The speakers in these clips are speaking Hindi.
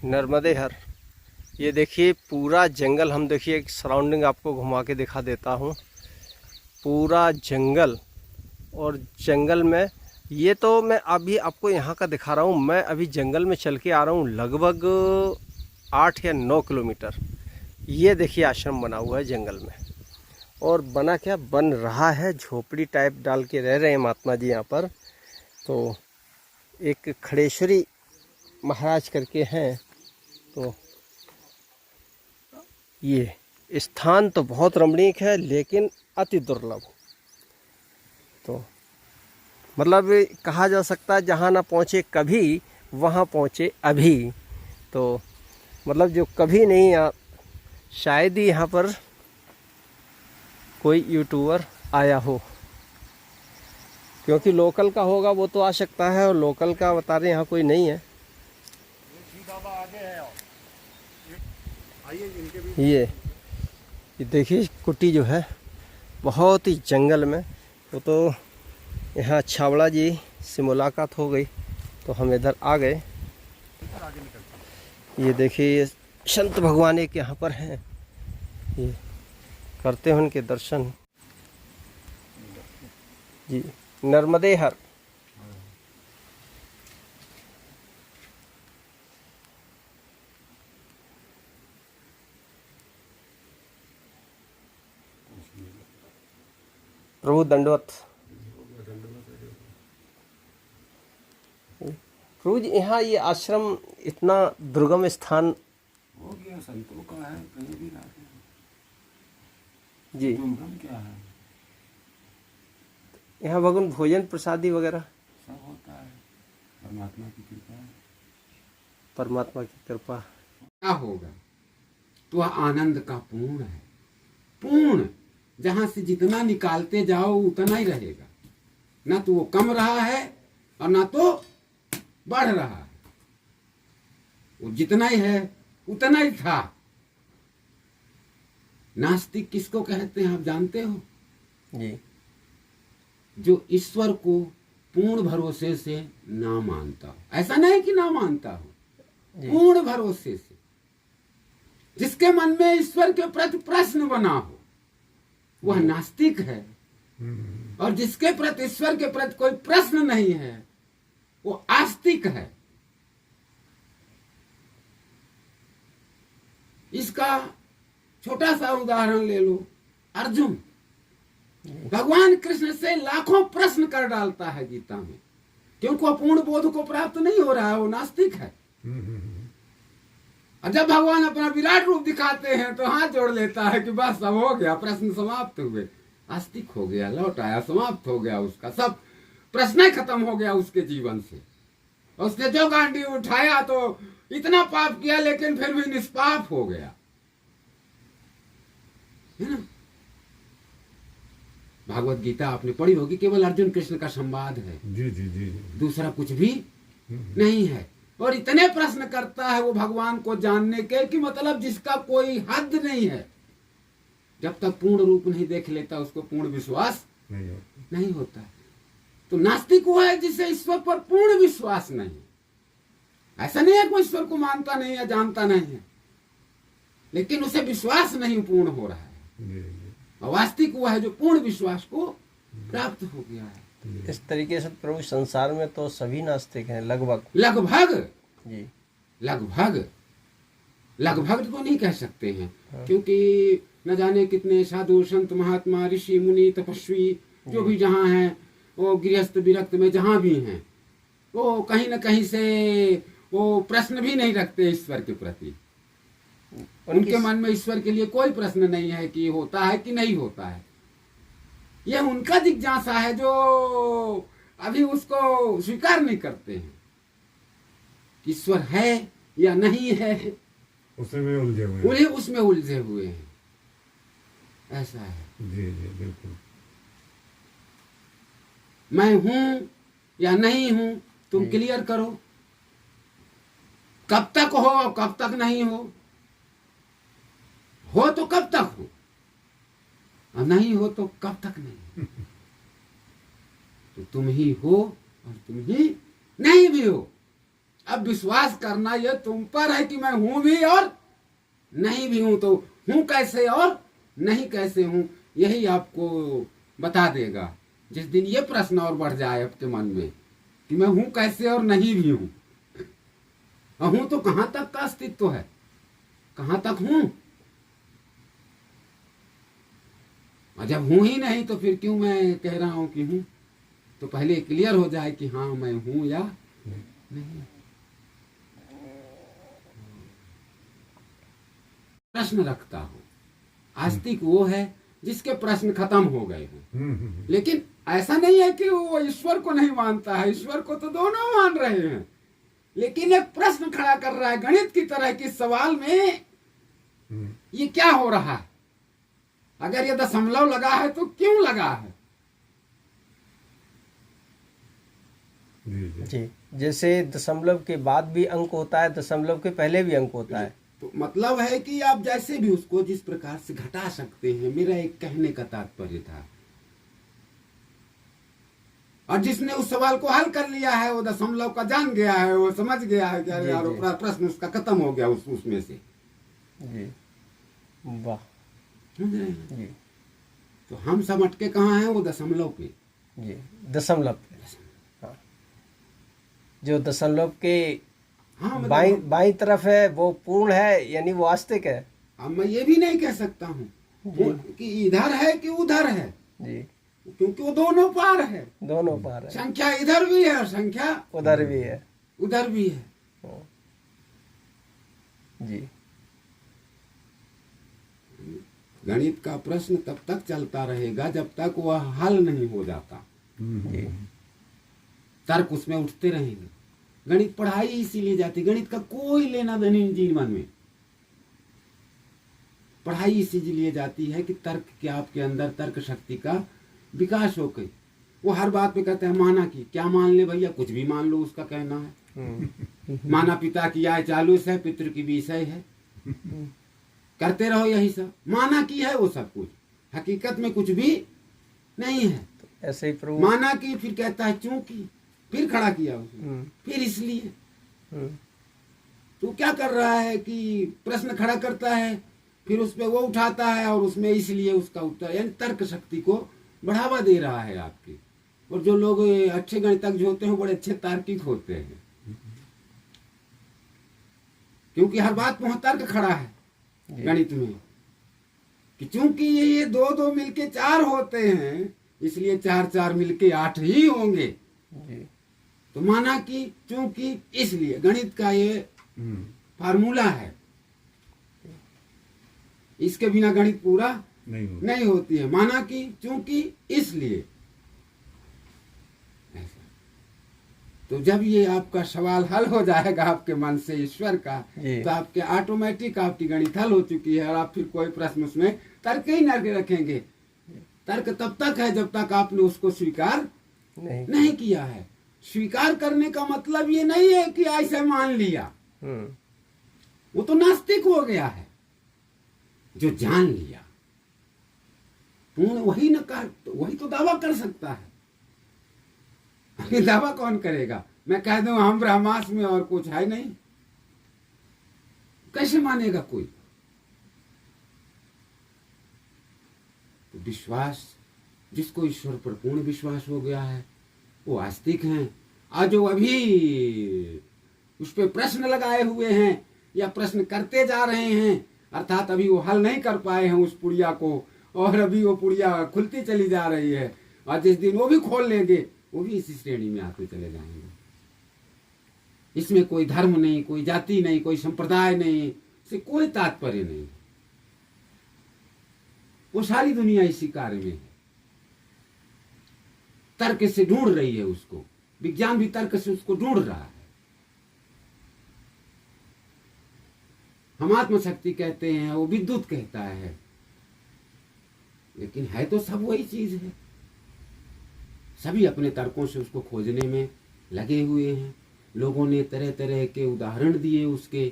नर्मदे हर। ये देखिए पूरा जंगल, हम देखिए एक सराउंडिंग आपको घुमा के दिखा देता हूँ। पूरा जंगल, और जंगल में ये तो मैं अभी आपको यहाँ का दिखा रहा हूँ। मैं अभी जंगल में चल के आ रहा हूँ लगभग 8 या 9 किलोमीटर। ये देखिए आश्रम बना हुआ है जंगल में, और बना क्या बन रहा है, झोपड़ी टाइप डाल के रह रहे हैं महात्मा जी यहाँ पर। तो एक खड़ेश्वरी महाराज करके हैं। तो ये स्थान तो बहुत रमणीक है, लेकिन अति दुर्लभ। तो मतलब कहा जा सकता है जहाँ ना पहुँचे कभी, वहाँ पहुँचे अभी। तो मतलब जो कभी नहीं शायद ही यहाँ पर कोई यूट्यूबर आया हो, क्योंकि लोकल का होगा वो तो आ सकता है, और लोकल का बता रहे यहाँ कोई नहीं है। ये देखिए कुटी जो है बहुत ही जंगल में। वो तो यहाँ छावड़ा जी से मुलाकात हो गई तो हम इधर आ गए। ये देखिए संत भगवान एक यहाँ पर हैं, ये करते हैं उनके दर्शन जी। नर्मदे हर। प्रभु दंडवत। प्रभु जी यहाँ ये आश्रम इतना दुर्गम स्थान हो गया, संतों का है, कहीं भी रहते हैं जी। दुर्गम क्या है, यहाँ भगवान भोजन प्रसादी वगैरह सब होता है, परमात्मा की कृपा है। परमात्मा की कृपा। क्या होगा तो वह आनंद का पूर्ण है। पूर्ण जहां से जितना निकालते जाओ उतना ही रहेगा, ना तो वो कम रहा है और ना तो बढ़ रहा है। वो जितना ही है उतना ही था। नास्तिक किसको कहते हैं आप जानते हो? जी। जो ईश्वर को पूर्ण भरोसे से ना मानता हो। ऐसा नहीं कि ना मानता हो, पूर्ण भरोसे से। जिसके मन में ईश्वर के प्रति प्रश्न बना हो वह नास्तिक है, और जिसके प्रति ईश्वर के प्रति कोई प्रश्न नहीं है वो आस्तिक है। इसका छोटा सा उदाहरण ले लो। अर्जुन भगवान कृष्ण से लाखों प्रश्न कर डालता है गीता में, क्योंकि वह पूर्ण बोध को प्राप्त नहीं हो रहा है, वो नास्तिक है। और जब भगवान अपना विराट रूप दिखाते हैं तो हाथ जोड़ लेता है कि बस सब हो गया, प्रश्न समाप्त हुए। आस्तिक हो गया, लौट आया, समाप्त हो गया, उसका सब प्रश्न खत्म हो गया उसके जीवन से। उसने जो गांडी उठाया तो इतना पाप किया लेकिन फिर भी निष्पाप हो गया, है ना। भागवत गीता आपने पढ़ी होगी, केवल अर्जुन कृष्ण का संवाद है, जी जी जी, दूसरा कुछ भी नहीं है। और इतने प्रश्न करता है वो भगवान को जानने के कि मतलब जिसका कोई हद नहीं है। जब तक पूर्ण रूप नहीं देख लेता उसको पूर्ण विश्वास नहीं होता। तो नास्तिक वो है जिसे ईश्वर पर पूर्ण विश्वास नहीं। ऐसा नहीं है कोई ईश्वर को मानता नहीं है, जानता नहीं है, लेकिन उसे विश्वास नहीं पूर्ण हो रहा है। और वास्तविक वो है जो पूर्ण विश्वास को प्राप्त हो गया है। इस तरीके से प्रभु संसार में तो सभी नास्तिक हैं लगभग। लगभग जी। लगभग तो नहीं कह सकते हैं, क्योंकि न जाने कितने साधु संत महात्मा ऋषि मुनि तपस्वी जो भी जहाँ हैं, वो गृहस्थ विरक्त में जहाँ भी हैं, वो कहीं न कहीं से वो प्रश्न भी नहीं रखते ईश्वर के प्रति। उनके मन में ईश्वर के लिए कोई प्रश्न नहीं है कि होता है कि नहीं होता है। यह उनका जिज्ञासा है जो अभी उसको स्वीकार नहीं करते हैं। ईश्वर है या नहीं है उसमें उलझे हुए हैं, उसमें उलझे हुए हैं। ऐसा है। जी जी बिल्कुल। मैं हूं या नहीं हूं तुम क्लियर करो। कब तक हो और कब तक नहीं हो तो कब तक हो, और नहीं हो तो कब तक नहीं। तो तुम ही हो और तुम ही नहीं भी हो। अब विश्वास करना यह तुम पर है कि मैं हूं भी और नहीं भी हूं। तो हूं कैसे और नहीं कैसे हूं, यही आपको बता देगा। जिस दिन ये प्रश्न और बढ़ जाए आपके मन में कि मैं हूं कैसे और नहीं भी हूं, हूं तो कहां तक का अस्तित्व है, कहां तक हूं। और जब हूं ही नहीं तो फिर क्यों मैं कह रहा हूं कि हूं। तो पहले क्लियर हो जाए कि हाँ मैं हूं या नहीं। प्रश्न रखता हूं, आस्तिक वो है जिसके प्रश्न खत्म हो गए हैं। लेकिन ऐसा नहीं है कि वो ईश्वर को नहीं मानता है, ईश्वर को तो दोनों मान रहे हैं, लेकिन एक प्रश्न खड़ा कर रहा है गणित की तरह कि सवाल में ये क्या हो रहा है। अगर ये दशमलव लगा है तो क्यों लगा है। जी, जैसे दशमलव के बाद भी अंक होता है, दशमलव के पहले भी अंक होता है। तो मतलब है कि आप जैसे भी उसको जिस प्रकार से घटा सकते हैं। मेरा एक कहने का तात्पर्य था। और जिसने उस सवाल को हल कर लिया है वो दशमलव का जान गया है, वो समझ गया है कि अरे यार प्रश्न उसका खत्म हो गया उसमें से। जी, वाह जी। तो हम सब अटके कहाँ हैं, वो दशमलव पे। जी, दशमलव पे। हाँ, जो दशमलव के हाँ बाई तरफ है वो पूर्ण है, यानी वो आस्तिक है। अब मैं ये भी नहीं कह सकता हूँ कि इधर है कि उधर है जी, क्योंकि वो दोनों पार है, दोनों पार है। संख्या इधर भी है और संख्या उधर भी है, उधर भी है। जी। गणित का प्रश्न तब तक चलता रहेगा जब तक वह हल नहीं हो जाता। जी, तर्क उसमें उठते रहेंगे। गणित पढ़ाई इसीलिए जाती, गणित का कोई लेना देना नहीं जीवन में। पढ़ाई इसीलिए जाती है कि तर्क के आपके अंदर तर्क शक्ति का विकास हो गई। वो हर बात पे कहते हैं माना की, क्या मान ले भैया, कुछ भी मान लो, उसका कहना है। माना पिता की आय चालूस है, पितृ की विषय है, करते रहो यही सब। माना की है वो सब कुछ, हकीकत में कुछ भी नहीं है। ऐसे ही प्रभु माना की, फिर कहता है चूंकि, फिर खड़ा किया उसने, फिर इसलिए। तो क्या कर रहा है कि प्रश्न खड़ा करता है, फिर उस पे वो उठाता है और उसमें इसलिए उसका उत्तर, यानी तर्क शक्ति को बढ़ावा दे रहा है आपकी। और जो लोग अच्छे गणितज्ञ होते हैं बड़े अच्छे तार्किक होते हैं, क्योंकि हर बात में तर्क खड़ा है गणित में कि चूंकि ये दो दो मिलके 4 होते हैं, इसलिए 4 4 मिलके 8 ही होंगे। तो माना कि, चूंकि, इसलिए गणित का ये फार्मूला है। इसके बिना गणित पूरा नहीं होती है। माना कि, चूंकि, इसलिए। ऐसा। तो जब ये आपका सवाल हल हो जाएगा आपके मन से ईश्वर का, तो आपके ऑटोमेटिक आपकी गणित हल हो चुकी है और आप फिर कोई प्रश्न उसमें तर्क ही न रखेंगे। तर्क तब तक है जब तक आपने उसको स्वीकार नहीं किया है। स्वीकार करने का मतलब ये नहीं है कि ऐसे मान लिया, वो तो नास्तिक हो गया है। जो जान लिया वही न कर, वही तो दावा कर सकता है। दावा कौन करेगा? मैं कह दूं हम ब्रह्मास्म में और कुछ है नहीं, कैसे मानेगा कोई? तो विश्वास, जिसको ईश्वर पर पूर्ण विश्वास हो गया है वो आस्तिक हैं। आज जो अभी उस पे प्रश्न लगाए हुए हैं या प्रश्न करते जा रहे हैं, अर्थात अभी वो हल नहीं कर पाए हैं उस पुड़िया को, और अभी वो पुड़िया खुलती चली जा रही है, और जिस दिन वो भी खोल लेंगे वो भी इसी श्रेणी में आते चले जाएंगे। इसमें कोई धर्म नहीं, कोई जाति नहीं, कोई संप्रदाय नहीं, इससे कोई तात्पर्य नहीं। वो सारी दुनिया इसी कार्य में है, तर्क से ढूंढ रही है उसको। विज्ञान भी तर्क से उसको ढूंढ रहा है। हम आत्मशक्ति कहते हैं, वो विद्युत कहता है, लेकिन है तो सब वही चीज है। सभी अपने तर्कों से उसको खोजने में लगे हुए हैं। लोगों ने तरह तरह के उदाहरण दिए उसके।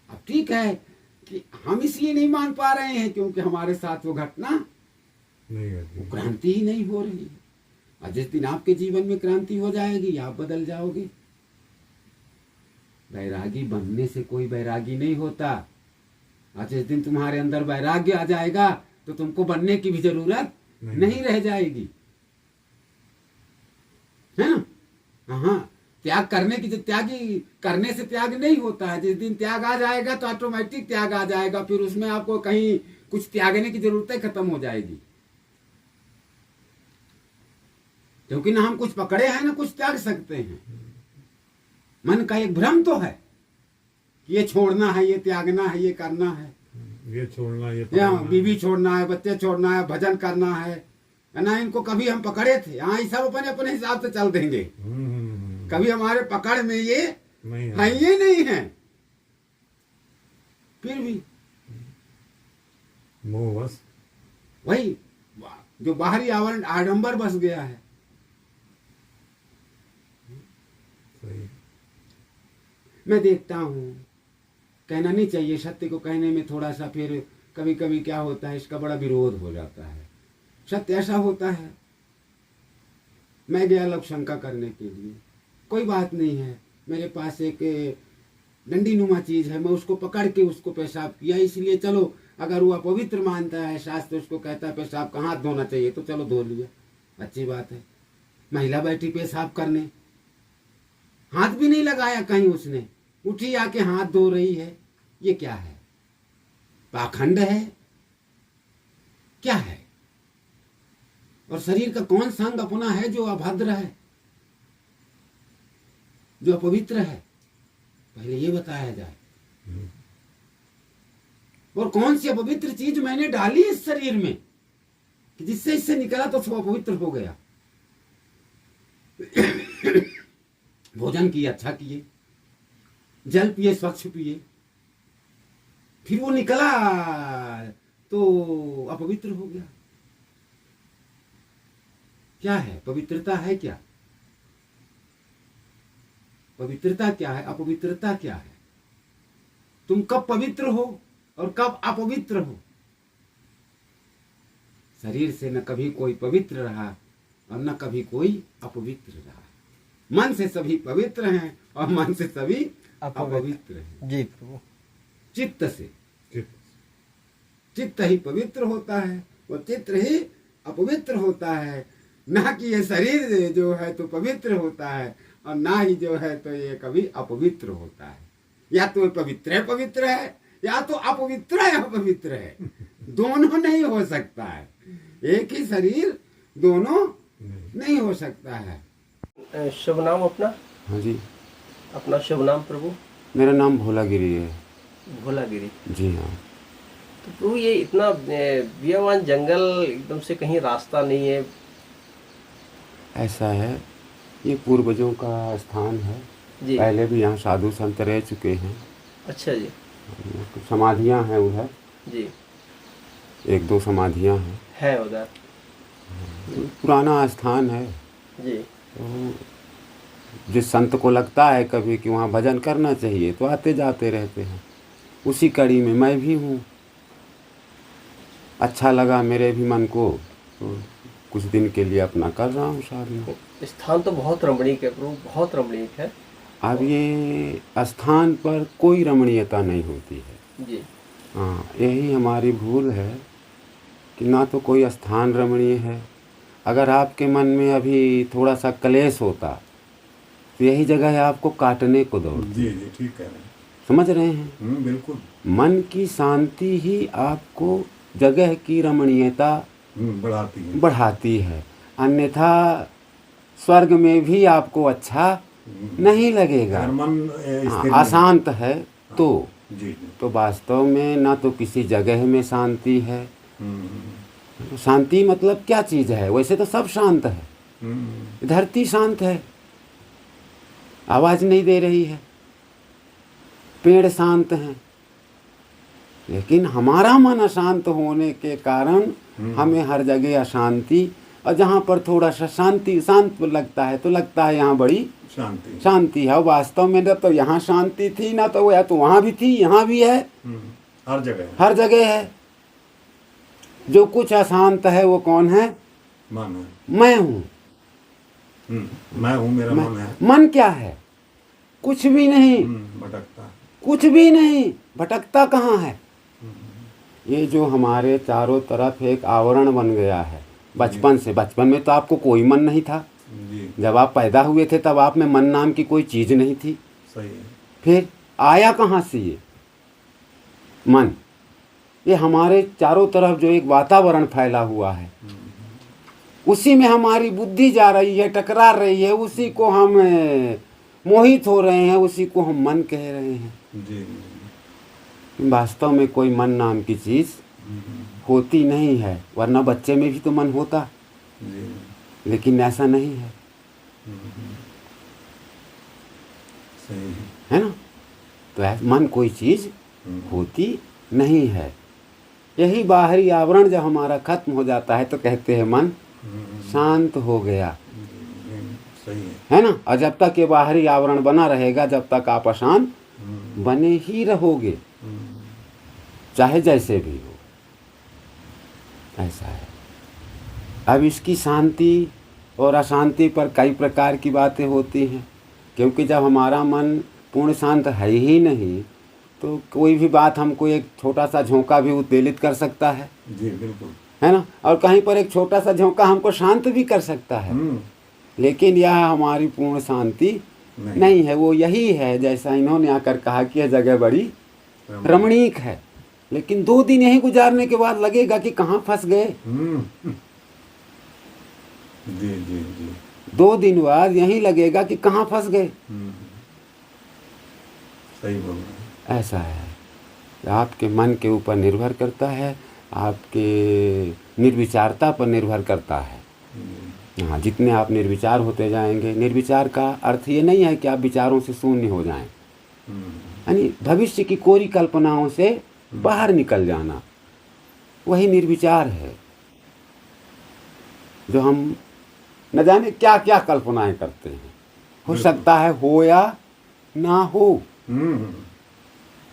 अब ठीक है कि हम इसलिए नहीं मान पा रहे हैं क्योंकि हमारे साथ वो घटना वो क्रांति ही नहीं हो रही है। और जिस दिन आपके जीवन में क्रांति हो जाएगी आप बदल जाओगे। वैरागी बनने से कोई वैरागी नहीं होता। आज जिस दिन तुम्हारे अंदर वैराग्य आ जाएगा तो तुमको बनने की भी जरूरत नहीं रह जाएगी, है ना। हाँ, त्याग करने की, त्यागी करने से त्याग नहीं होता है। जिस दिन त्याग आ जाएगा तो ऑटोमेटिक त्याग आ जाएगा, फिर उसमें आपको कहीं कुछ त्यागने की जरूरत खत्म हो जाएगी। क्योंकि ना हम कुछ पकड़े हैं ना कुछ त्याग सकते हैं। मन का एक भ्रम तो है, ये छोड़ना है, ये त्यागना है, ये करना है, ये छोड़ना, ये बीवी छोड़ना है, बच्चे छोड़ना है, भजन करना है ना। इनको कभी हम पकड़े थे? हाँ, ये सब अपने अपने हिसाब से चल देंगे। कभी हमारे पकड़ में ये नहीं है, ये नहीं है। फिर भी मोह बस वही जो बाहरी आवरण आडंबर बस गया है। सही। मैं देखता हूँ, कहना नहीं चाहिए, सत्य को कहने में थोड़ा सा फिर कभी कभी क्या होता है, इसका बड़ा विरोध हो जाता है। सत्य ऐसा होता है, मैं गया लोक शंका करने के लिए, कोई बात नहीं है, मेरे पास एक डंडी नुमा चीज है, मैं उसको पकड़ के उसको पेशाब किया, इसलिए चलो अगर वो अपवित्र मानता है, शास्त्र उसको कहता है पेशाब का हाथ धोना चाहिए, तो चलो धो लिया, अच्छी बात है। महिला बैठी पेशाब करने, हाथ भी नहीं लगाया कहीं उसने, उठी आके हाथ धो रही है, ये क्या है? पाखंड है क्या है? और शरीर का कौन संग अपना है जो अभद्र है, जो अपवित्र है? पहले ये बताया जाए। और कौन सी अपवित्र चीज मैंने डाली इस शरीर में कि जिससे इससे निकला तो सब अपवित्र हो गया। भोजन किए अच्छा किए, जल पिए स्वच्छ पिए, फिर वो निकला तो अपवित्र हो गया। क्या है? पवित्रता है क्या? पवित्रता क्या है? अपवित्रता क्या है? तुम कब पवित्र हो और कब अपवित्र हो? शरीर से न कभी कोई पवित्र रहा और न कभी कोई अपवित्र रहा। मन से सभी पवित्र हैं और मन से सभी अपवित्र हैं। जी प्रभु। चित्त से, चित्त ही पवित्र होता है, वो चित्त ही अपवित्र होता है। ना कि ये शरीर जो है तो पवित्र होता है और ना ही जो है तो ये कभी अपवित्र होता है। या तो पवित्र है या तो अपवित्र है अपवित्र है, दोनों नहीं हो सकता है। एक ही शरीर दोनों नहीं हो सकता है। शुभ नाम अपना? हाँ जी, अपना शुभ नाम प्रभु? मेरा नाम भोलागिरी है। भोलागिरी? जी हाँ। तो प्रभु ये इतना बेवान जंगल, एकदम से कहीं रास्ता नहीं है? ऐसा है, ये पूर्वजों का स्थान है जी। पहले भी यहाँ साधु संत रह चुके हैं। अच्छा जी। समाधियाँ हैं उधर जी। एक दो समाधियाँ हैं, है उधर? पुराना स्थान है। जी। तो जिस संत को लगता है कभी कि वहाँ भजन करना चाहिए तो आते जाते रहते हैं। उसी कड़ी में मैं भी हूँ। अच्छा लगा मेरे भी मन को, तो कुछ दिन के लिए अपना कर रहा हूँ साधना। स्थान तो बहुत रमणीक है प्रभु, बहुत रमणीक है। अब ये स्थान पर कोई रमणीयता नहीं होती है। जी। हाँ, यही हमारी भूल है कि ना तो कोई स्थान रमणीय है। अगर आपके मन में अभी थोड़ा सा क्लेश होता तो यही जगह है आपको काटने को दौड़ती। जी जी, ठीक कह रहे हैं। समझ रहे हैं? बिल्कुल। मन की शांति ही आपको जगह की रमणीयता बढ़ाती है। अन्यथा स्वर्ग में भी आपको अच्छा नहीं लगेगा। अगर मन स्थिर अशांत है तो जी। तो वास्तव में ना तो किसी जगह में शांति है। शांति मतलब क्या चीज़ है? वैसे तो सब शांत है। धरती शांत है, आवाज़ नहीं दे रही है, पेड़ शांत हैं, लेकिन हमारा मन अशांत होने के कारण हमें हर जगह अशांति, और जहाँ पर थोड़ा सा शांत लगता है तो लगता है यहाँ बड़ी शांति है। वास्तव में ना तो यहाँ शांति थी, ना तो या तो वहाँ भी थी, यहाँ भी है, हर जगह है। जो कुछ अशांत है वो कौन है? मन है। मैं हूँ। मैं हूँ, मेरा मन है। मन क्या है? कुछ भी नहीं, भटकता। कुछ भी नहीं, भटकता कहाँ है। ये जो हमारे चारों तरफ एक आवरण बन गया है बचपन से। बचपन में तो आपको कोई मन नहीं था, जी जब आप पैदा हुए थे तब आप में मन नाम की कोई चीज नहीं थी। सही है। फिर आया कहाँ से ये मन? ये हमारे चारों तरफ जो एक वातावरण फैला हुआ है, उसी में हमारी बुद्धि जा रही है, टकरा रही है, उसी को हम मोहित हो रहे हैं, उसी को हम मन कह रहे हैं। जी वास्तव में कोई मन नाम की चीज होती नहीं है, वरना बच्चे में भी तो मन होता, जी लेकिन ऐसा नहीं है, सही है ना। तो मन कोई चीज होती नहीं है। यही बाहरी आवरण जब हमारा खत्म हो जाता है तो कहते हैं मन शांत हो गया, सही है ना। और जब तक ये बाहरी आवरण बना रहेगा, जब तक आप अशांत बने ही रहोगे, चाहे जैसे भी हो। ऐसा है। अब इसकी शांति और अशांति पर कई प्रकार की बातें होती हैं, क्योंकि जब हमारा मन पूर्ण शांत है ही नहीं तो कोई भी बात हमको एक छोटा सा झोंका भी उत्तेजित कर सकता है, जी बिल्कुल, है ना। और कहीं पर एक छोटा सा झोंका हमको शांत भी कर सकता है, लेकिन यह हमारी पूर्ण शांति नहीं है। वो यही है, जैसा इन्होंने आकर कहा कि यह जगह बड़ी रमणीक है, लेकिन 2 दिन यहीं गुजारने के बाद लगेगा कि कहाँ फंस गए। जी जी जी 2 दिन बाद यहीं लगेगा कि कहाँ फंस गए। सही बोल रहे हैं। ऐसा है, आपके मन के ऊपर निर्भर करता है, आपके निर्विचारता पर निर्भर करता है। हाँ, जितने आप निर्विचार होते जाएंगे, निर्विचार का अर्थ ये नहीं है कि आप विचारों से शून्य हो जाएं, यानी भविष्य की कोरी कल्पनाओं से बाहर निकल जाना, वही निर्विचार है। जो हम न जाने क्या क्या कल्पनाएं करते हैं, हो सकता है हो या ना हो,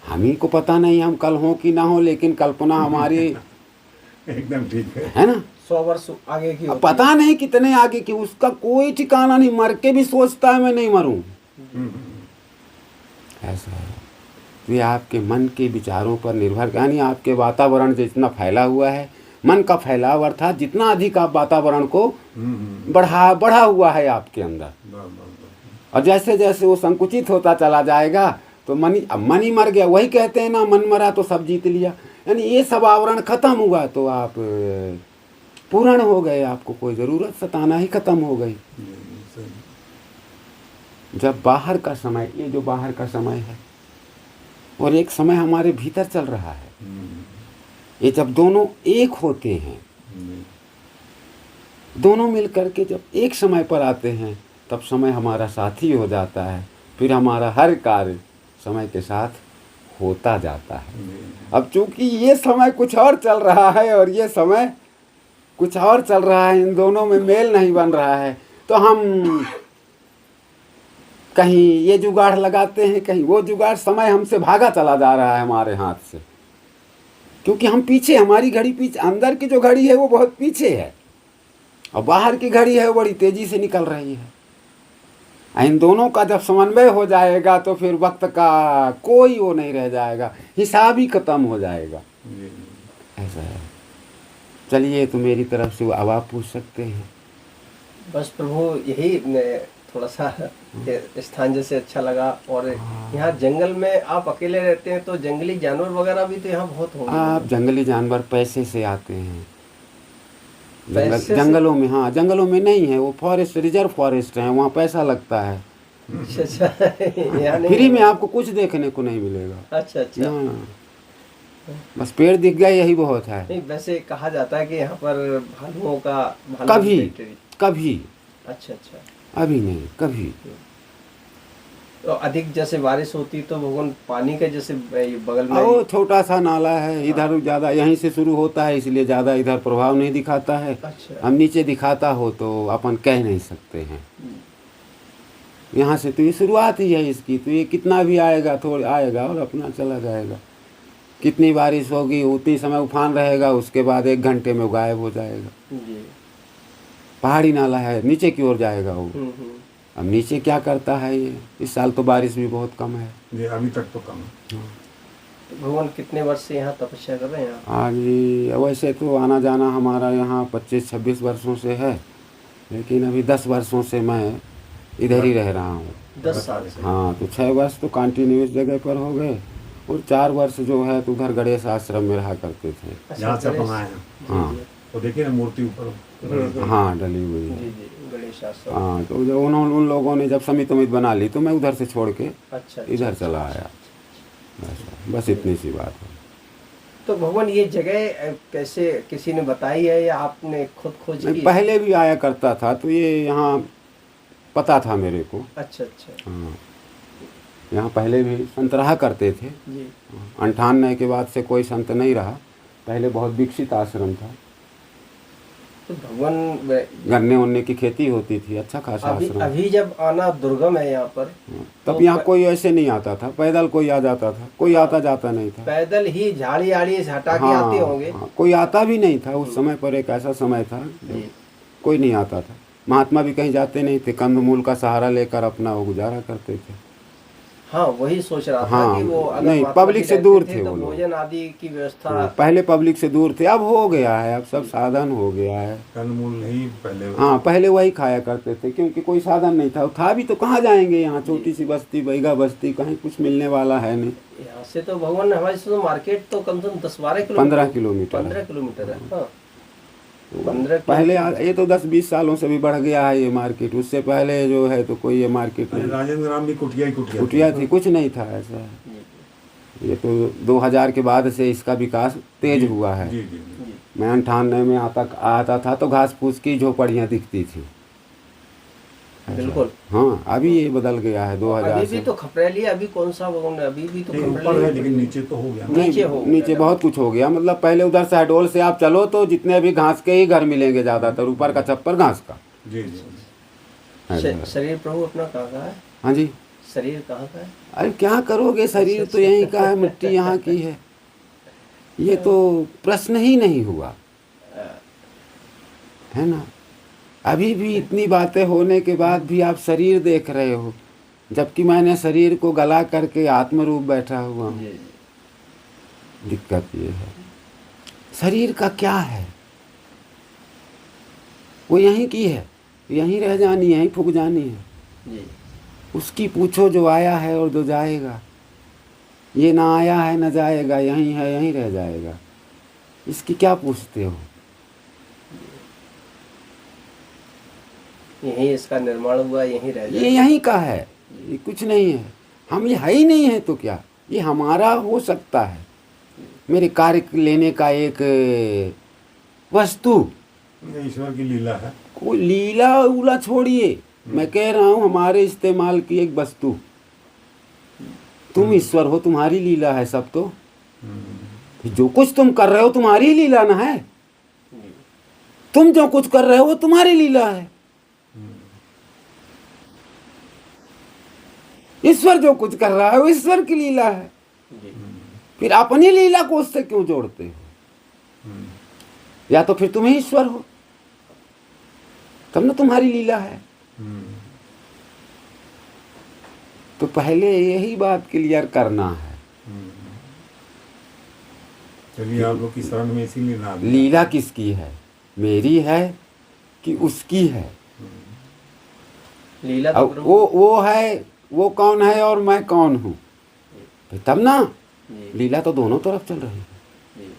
हम ही को पता नहीं हम कल हो कि ना हो, लेकिन कल्पना हमारी एकदम ठीक है ना 100 वर्ष आगे की होती पता नहीं कितने आगे की, उसका कोई ठिकाना नहीं। मर के भी सोचता है मैं नहीं मरूं। ऐसा है। तो ये आपके मन के विचारों पर निर्भर, यानी आपके वातावरण जितना फैला हुआ है, मन का फैलाव अर्थात जितना अधिक आप वातावरण को बढ़ा हुआ है आपके अंदर, और जैसे जैसे वो संकुचित होता चला जाएगा तो मन ही मर गया। वही कहते हैं ना, मन मरा तो सब जीत लिया। यानी ये सब आवरण खत्म हुआ तो आप पूर्ण हो गए, आपको कोई ज़रूरत सताना ही खत्म हो गई। जब बाहर का समय, ये जो बाहर का समय है और एक समय हमारे भीतर चल रहा है, ये जब दोनों एक होते हैं, दोनों मिल करके जब एक समय पर आते हैं, तब समय हमारा साथी हो जाता है। फिर हमारा हर कार्य समय के साथ होता जाता है। अब चूंकि ये समय कुछ और चल रहा है और ये समय कुछ और चल रहा है, इन दोनों में मेल नहीं बन रहा है, तो हम कहीं ये जुगाड़ लगाते हैं, कहीं वो जुगाड़। समय हमसे भागा चला जा रहा है हमारे हाथ से, क्योंकि हम पीछे, हमारी घड़ी पीछे, अंदर की जो घड़ी है वो बहुत पीछे है और बाहर की घड़ी है वो बड़ी तेजी से निकल रही है। इन दोनों का जब समन्वय हो जाएगा तो फिर वक्त का कोई वो नहीं रह जाएगा, हिसाब ही खत्म हो जाएगा। ऐसा है। चलिए, तो मेरी तरफ से अब आप पूछ सकते हैं। बस प्रभु, यही थोड़ा सा स्थान जैसे अच्छा लगा, और यहाँ जंगल में आप अकेले रहते हैं तो जंगली जानवर वगैरह भी तो यहाँ बहुत होंगे। आप जंगली जानवर पैसे से आते हैं जंगलों में। हाँ, जंगलों में नहीं है, वो फॉरेस्ट, रिजर्व फॉरेस्ट है, वहाँ पैसा लगता है। अच्छा यहाँ नहीं, फ्री में आपको कुछ देखने को नहीं मिलेगा। अच्छा अच्छा। बस पेड़ दिख गए, यही बहुत है। नहीं, वैसे कहा जाता है कि यहाँ पर भालुओं का कभी अच्छा अच्छा, अभी नहीं, कभी। तो अधिक जैसे बारिश होती तो भगवान पानी का जैसे बगल में वो छोटा सा नाला है, इधर ज़्यादा यहीं से शुरू होता है, इसलिए ज़्यादा इधर प्रभाव नहीं दिखाता है। अच्छा। हम नीचे दिखाता हो तो अपन कह नहीं सकते हैं। यहाँ से तो ये शुरुआत ही है इसकी, तो ये कितना भी आएगा, थोड़ा आएगा और अपना चला जाएगा। कितनी बारिश होगी उतनी समय उफान रहेगा, उसके बाद 1 घंटे में गायब हो जाएगा। पहाड़ी नाला है, नीचे की ओर जाएगा वो। अच्छा। तो ये कितना भी आएगा थोड़ा आएगा और अपना चला जाएगा। कितनी बारिश होगी उतनी समय उफान रहेगा, उसके बाद 1 घंटे में गायब हो जाएगा। पहाड़ी नाला है, नीचे की ओर जाएगा वो। पहाड़ी नाला है, नीचे की ओर जाएगा वो। अब नीचे क्या करता है ये, इस साल तो बारिश भी बहुत कम है। जी अभी तक तो कम है। तो भगवान कितने वर्ष से यहाँ तपस्या कर रहे हैं आप? आज वैसे तो आना जाना हमारा यहाँ 25-26 वर्षों से है, लेकिन अभी 10 वर्षों से मैं इधर ही रह रहा हूँ। 10 साल से? हाँ, तो 6 वर्ष तो कंटिन्यूस जगह पर हो गए, और 4 वर्ष जो है तो उधर गणेश आश्रम में रहा करते थे। अच्छा, जहाँ से अपन गणेश- आए हैं हाँ वो देखिए ना मूर्ति ऊपर हाँ डली हुई है। जी जी, गणेश आश्रम। हाँ, तो जब उन्होंने उन लोगों ने जब समित उमित बना ली तो मैं उधर से छोड़ के अच्छा, इधर चला आया। बस इतनी सी बात है। तो भगवान ये जगह कैसे किसी ने बताई है या आपने खुद खोज मैं की? पहले भी आया करता था, तो ये यहाँ पता था मेरे को। अच्छा अच्छा हाँ, यहाँ पहले भी संत रहा करते थे। जी। 98 के बाद से कोई संत नहीं रहा, पहले बहुत विकसित आश्रम था, तो भगवान गन्ने उन्ने की खेती होती थी, अच्छा खासा अभी आश्रम। अभी जब आना दुर्गम है यहाँ पर, तब तो यहाँ कोई ऐसे नहीं आता था, पैदल कोई आ जाता था, कोई आता जाता नहीं था। पैदल ही झाड़ी आड़ी से हटा के आते होंगे। हाँ, कोई आता भी नहीं था उस समय पर। एक ऐसा समय था जब जी। कोई नहीं आता था। महात्मा भी कहीं जाते नहीं थे, कंदमूल का सहारा लेकर अपना वो गुजारा करते थे। हाँ, वही सोच रहा था हाँ, कि वो अगर नहीं, महात्मा पब्लिक जी से रहते दूर थे थे तो वो लोग। भोजन आदि की व्यवस्था। हाँ, पहले पब्लिक से दूर थे, अब हो गया है, अब सब साधन हो गया है। कंदमूल नहीं पहले हाँ, पहले वही खाया करते थे, क्योंकि कोई साधन नहीं था भी तो कहाँ जाएंगे, यहाँ छोटी सी बस्ती, बैगा बस्ती, कहीं कुछ मिलने वाला है नहीं। यहाँ से तो भगवान हमारे से तो मार्केट तो कम से कम 10-12 किलोमीटर 15 किलोमीटर 15 किलोमीटर है। हाँ, 15 पहले ये तो 10-20 सालों से भी बढ़ गया है ये मार्केट। उससे पहले जो है तो कोई ये मार्केट पहले नहीं, राजेंद्र नाम भी कुटिया ही कुटिया कुटिया थी, कुछ नहीं था ऐसा। ये तो 2000 के बाद से इसका विकास तेज हुआ है। जी जी जी। मैं 98 में आता था तो घास फूस की झोपड़ियाँ दिखती थी। बिल्कुल। हाँ, अभी ये बदल गया है 2000 अभी से। भी तो खपरेली, अभी कौन सा भगवान है, अभी भी तो नहीं, ऊपर है खपरेली। लेकिन नीचे तो हो गया ना। नहीं, नीचे हो गया। नीचे बहुत कुछ हो गया। मतलब पहले उधर शहडोल से आप चलो तो जितने भी घास के ही घर मिलेंगे ज़्यादातर, ऊपर का छप्पर घास का। जी जी शरीर प्रभु अपना कहाँ का है? हाँ जी। शरीर कहाँ का है? अरे क्या करोगे, शरीर तो यहीं का है, मिट्टी यहाँ की है, ये तो प्रश्न ही नहीं हुआ है ना। अभी भी इतनी बातें होने के बाद भी आप शरीर देख रहे हो, जबकि मैंने शरीर को गला करके आत्मरूप बैठा हुआ हूँ। दिक्कत ये है, शरीर का क्या है, वो यहीं की है, यहीं रह जानी है, यहीं फूक जानी है। जी। उसकी पूछो जो आया है और जो जाएगा। ये ना आया है ना जाएगा, यहीं है यहीं रह जाएगा, इसकी क्या पूछते हो। यहीं इसका निर्माण हुआ, यहीं रह ये जाए। यहीं का है, ये कुछ नहीं है। हम ये है ही नहीं है तो क्या, ये हमारा हो सकता है, मेरे कार्य लेने का एक वस्तु। ये ईश्वर की लीला है। कोई लीला उला छोड़िए, मैं कह रहा हूँ हमारे इस्तेमाल की एक वस्तु। तुम ईश्वर हो, तुम्हारी लीला है सब। तो जो कुछ तुम कर रहे हो तुम्हारी लीला ना है। तुम जो कुछ कर रहे हो वो तुम्हारी लीला है। ईश्वर जो कुछ कर रहा है वो ईश्वर की लीला है। फिर अपनी लीला को उससे क्यों जोड़ते हो? या तो फिर तुम ही ईश्वर हो, तब ना तुम्हारी लीला है। तो पहले यही बात क्लियर करना है। चलिए आप लोग की शरण में इसीलिए ना आते। लीला किसकी है, मेरी है कि उसकी है? लीला तो अब प्रभु। वो है, वो कौन है और मैं कौन हूँ, तब ना जी, लीला तो दोनों तरफ चल रही है। जी।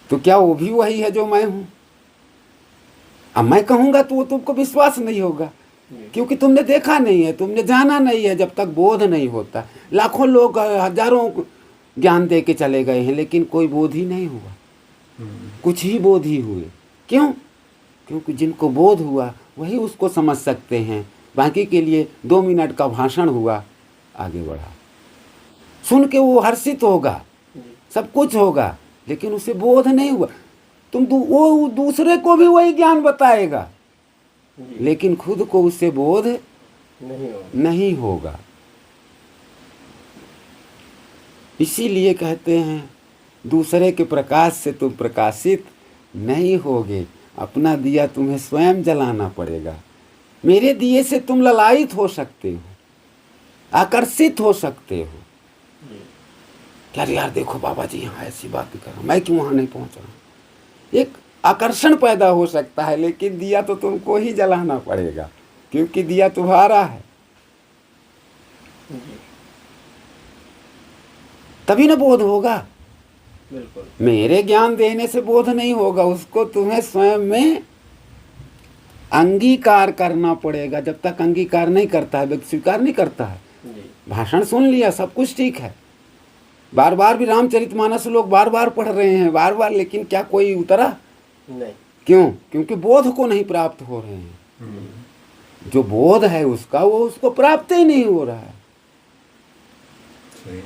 तो क्या वो भी वही है जो मैं हूँ? अब मैं कहूँगा तो वो तुमको विश्वास नहीं होगा, क्योंकि तुमने देखा नहीं है, तुमने जाना नहीं है। जब तक बोध नहीं होता, लाखों लोग हजारों ज्ञान दे के चले गए हैं, लेकिन कोई बोध ही नहीं हुआ। कुछ ही बोध ही हुए। क्यों? क्योंकि जिनको बोध हुआ वही उसको समझ सकते हैं। बाकी के लिए 2 मिनट का भाषण हुआ, आगे बढ़ा, सुन के वो हर्षित होगा, सब कुछ होगा, लेकिन उसे बोध नहीं हुआ। वो दूसरे को भी वही ज्ञान बताएगा, लेकिन खुद को उससे बोध नहीं होगा। इसीलिए कहते हैं दूसरे के प्रकाश से तुम प्रकाशित नहीं होगे। अपना दिया तुम्हें स्वयं जलाना पड़ेगा। मेरे दिए से तुम ललायित हो सकते हो, आकर्षित हो सकते हो। क्या यार देखो बाबा जी यहाँ ऐसी बात कर रहा हूँ, मैं क्यों वहाँ नहीं पहुँच रहा हूँ। एक आकर्षण पैदा हो सकता है, लेकिन दिया तो तुमको ही जलाना पड़ेगा, क्योंकि दिया तुम्हारा है। तभी ना बोध होगा। बिल्कुल। मेरे ज्ञान देने से बोध नहीं होगा, उसको तुम्हें स्वयं में अंगीकार करना पड़ेगा। जब तक अंगीकार नहीं करता है, व्यक्ति स्वीकार नहीं करता है। जी। भाषण सुन लिया, सब कुछ ठीक है, बार बार भी रामचरितमानस लोग बार बार पढ़ रहे हैं, बार बार, लेकिन क्या कोई उतरा? नहीं। क्यों? क्योंकि बोध को नहीं प्राप्त हो रहे हैं। जो बोध है उसका, वो उसको प्राप्त ही नहीं हो रहा है। सही।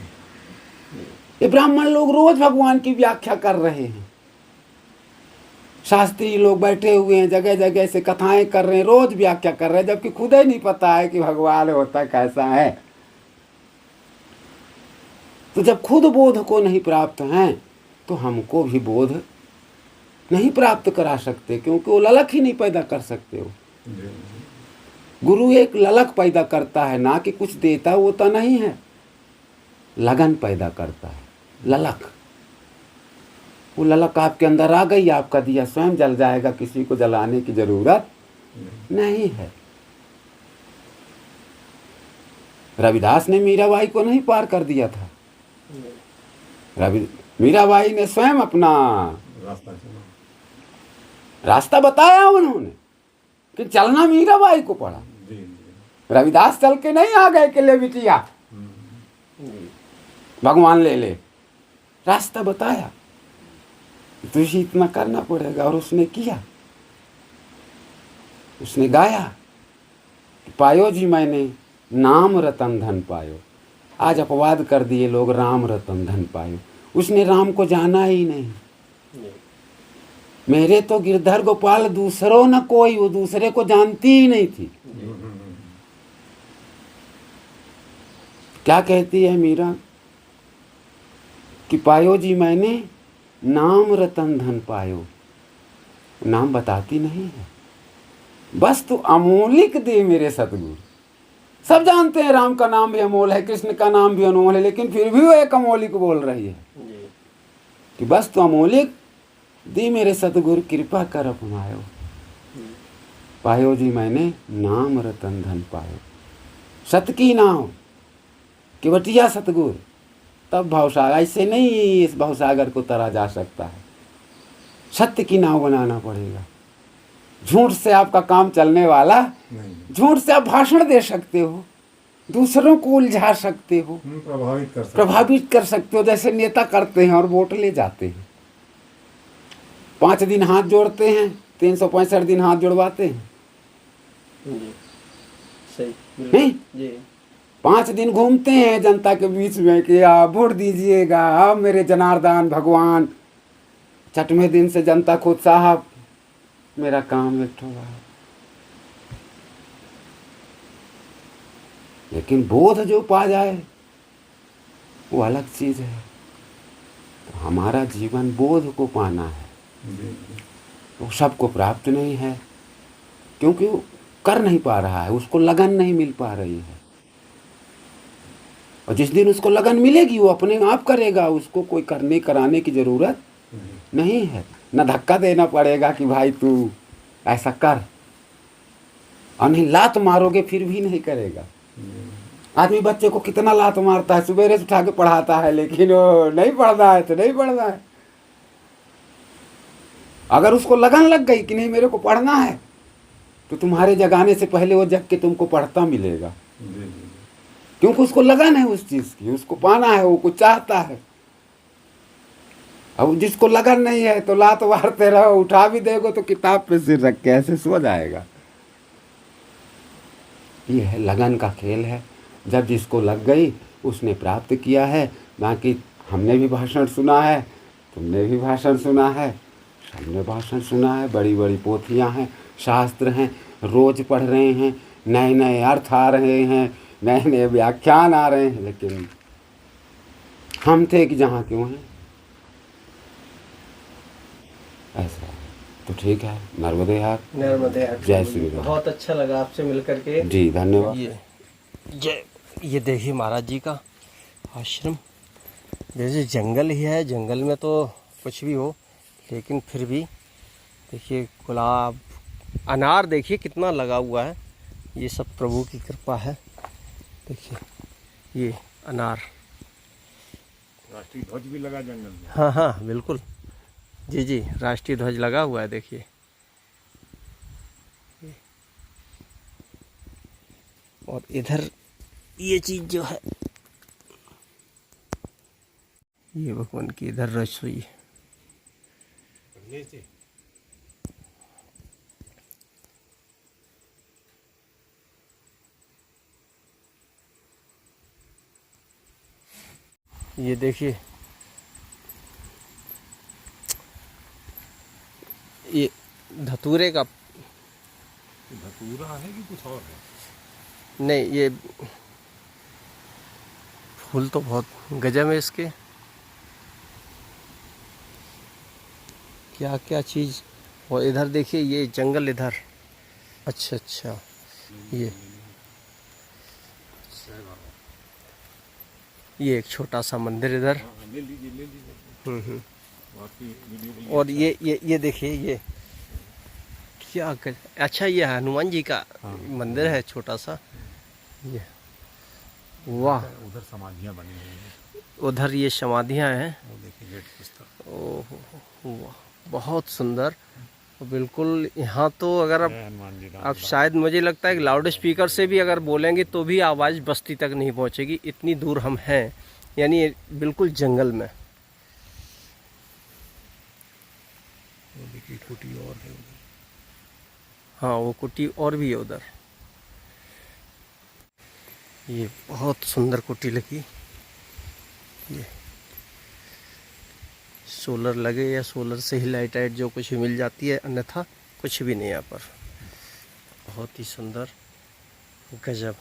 ये ब्राह्मण लोग रोज भगवान की व्याख्या कर रहे हैं, शास्त्री लोग बैठे हुए हैं, जगह जगह से कथाएं कर रहे हैं, रोज व्याख्या कर रहे हैं, जबकि खुद ही नहीं पता है कि भगवान होता कैसा है। तो जब खुद बोध को नहीं प्राप्त हैं, तो हमको भी बोध नहीं प्राप्त करा सकते, क्योंकि वो ललक ही नहीं पैदा कर सकते हो। गुरु एक ललक पैदा करता है, ना कि कुछ देता होता नहीं है, लगन पैदा करता है, ललक। वो ललक आपके अंदर आ गई, आपका दिया स्वयं जल जाएगा, किसी को जलाने की जरूरत नहीं है। रविदास ने मीराबाई को नहीं पार कर दिया था, मीराबाई ने स्वयं अपना रास्ता चलो। रास्ता बताया उन्होंने, कि चलना मीराबाई को पड़ा। जी जी। रविदास चल के नहीं आ गए कि ले बिटिया भगवान ले ले, रास्ता बताया, तुझे इतना करना पड़ेगा। और उसने किया, उसने गाया, पायो जी मैंने नाम रतन धन पायो। आज अपवाद कर दिए लोग, राम रतन धन पायो। उसने राम को जाना ही नहीं। मेरे तो गिरधर गोपाल दूसरों न कोई, वो दूसरे को जानती ही नहीं थी। क्या कहती है मीरा कि पायो जी मैंने नाम रतन धन पायो। नाम बताती नहीं है, बस तू अमोलिक दे मेरे सतगुरु। सब जानते हैं राम का नाम भी अमोल है, कृष्ण का नाम भी अनमोल है, लेकिन फिर भी वो एक अमोलिक बोल रही है कि बस तू अमोलिक दी मेरे सतगुरु, कृपा कर अपनायो। पायो जी मैंने नाम रतन धन पायो। सत की नाव केवटिया सतगुरु, तब भवसागर, ऐसे नहीं इस भवसागर को तरा जा सकता है। सत्य की नाव बनाना पड़ेगा। झूठ से आपका काम चलने वाला नहीं। झूठ से आप भाषण दे सकते हो, दूसरों को उलझा सकते हो, प्रभावित कर सकते हो, जैसे नेता करते हैं और वोट ले जाते हैं। 5 दिन हाथ जोड़ते हैं, 365 दिन हाथ जोड़वाते हैं। सही। नहीं? जी। 5 दिन घूमते हैं जनता के बीच में कि आप वोट दीजिएगा, आप मेरे जनार्दन भगवान। 6वें दिन से जनता खुद साहब मेरा काम एक होगा। लेकिन बोध जो पा जाए वो अलग चीज है। तो हमारा जीवन बोध को पाना है, वो सबको प्राप्त नहीं है, क्योंकि वो कर नहीं पा रहा है, उसको लगन नहीं मिल पा रही है। और जिस दिन उसको लगन मिलेगी वो अपने आप करेगा, उसको कोई करने कराने की जरूरत नहीं है। न धक्का देना पड़ेगा कि भाई तू ऐसा कर, और नहीं लात मारोगे फिर भी नहीं करेगा। आदमी बच्चे को कितना लात मारता है, सुबह से उठा के पढ़ाता है, लेकिन वो नहीं पढ़ना है तो नहीं पढ़ना है। अगर उसको लगन लग गई कि नहीं मेरे को पढ़ना है, तो तुम्हारे जगाने से पहले वो जग के तुमको पढ़ता मिलेगा, क्योंकि उसको लगन है उस चीज की, उसको पाना है, वो कुछ चाहता है। अब जिसको लगन नहीं है तो लात मारते रहो, उठा भी देगो तो किताब पे सिर रख के ऐसे सो जाएगा। ये है लगन का खेल है। जब जिसको लग गई उसने प्राप्त किया है। बाकी हमने भी भाषण सुना है, तुमने भी भाषण सुना है, सबने भाषण सुना है, बड़ी बड़ी पोथियाँ हैं, शास्त्र हैं, रोज पढ़ रहे हैं, नए नए अर्थ आ रहे हैं, नए नए व्याख्यान आ रहे हैं, लेकिन हम थे कि जहाँ क्यों हैं, ऐसा है। तो ठीक है, नर्मदे यार। नर्मदे। जय श्री राम। बहुत अच्छा लगा आपसे मिल करके। जी धन्यवाद। ये देखिए महाराज जी का आश्रम। जैसे जंगल ही है, जंगल में तो कुछ भी हो, लेकिन फिर भी देखिए गुलाब, अनार देखिए कितना लगा हुआ है। ये सब प्रभु की कृपा है। देखिए ये अनार। राष्ट्रीय ध्वज भी लगा जंगल में। हाँ हाँ बिल्कुल, जी जी, राष्ट्रीय ध्वज लगा हुआ है। देखिए और इधर ये चीज़ जो है, ये भगवान की इधर रसोई। ये देखिए ये धतूरे का, धतूरा है कि कुछ और है? नहीं ये फूल तो बहुत गजब है इसके। क्या क्या चीज़। और इधर देखिए ये जंगल इधर। अच्छा अच्छा, ये एक छोटा सा मंदिर इधर। ले लीजिए ले लीजिए। आपकी वीडियो और ये देखिए ये क्या कर, अच्छा ये हनुमान जी का मंदिर है छोटा सा। ये वाह, उधर समाधियाँ बनी हुई हैं। उधर ये समाधियाँ हैं। वो देखिए गेट पुस्तक। ओह वाह, बहुत सुंदर। बिल्कुल यहाँ तो अगर आप हनुमान जी अब शायद मुझे लगता है कि लाउड स्पीकर से भी अगर बोलेंगे तो भी आवाज़ बस्ती तक नहीं पहुँचेगी, इतनी दूर हम हैं, यानी बिल्कुल जंगल में। वो देखिए कुटी और है उधर। हाँ वो कुटी और भी है उधर। ये बहुत सुंदर कुटी लगी। ये सोलर लगे या सोलर से ही लाइट जो कुछ भी मिल जाती है, अन्यथा कुछ भी नहीं यहाँ पर। बहुत ही सुंदर, गजब।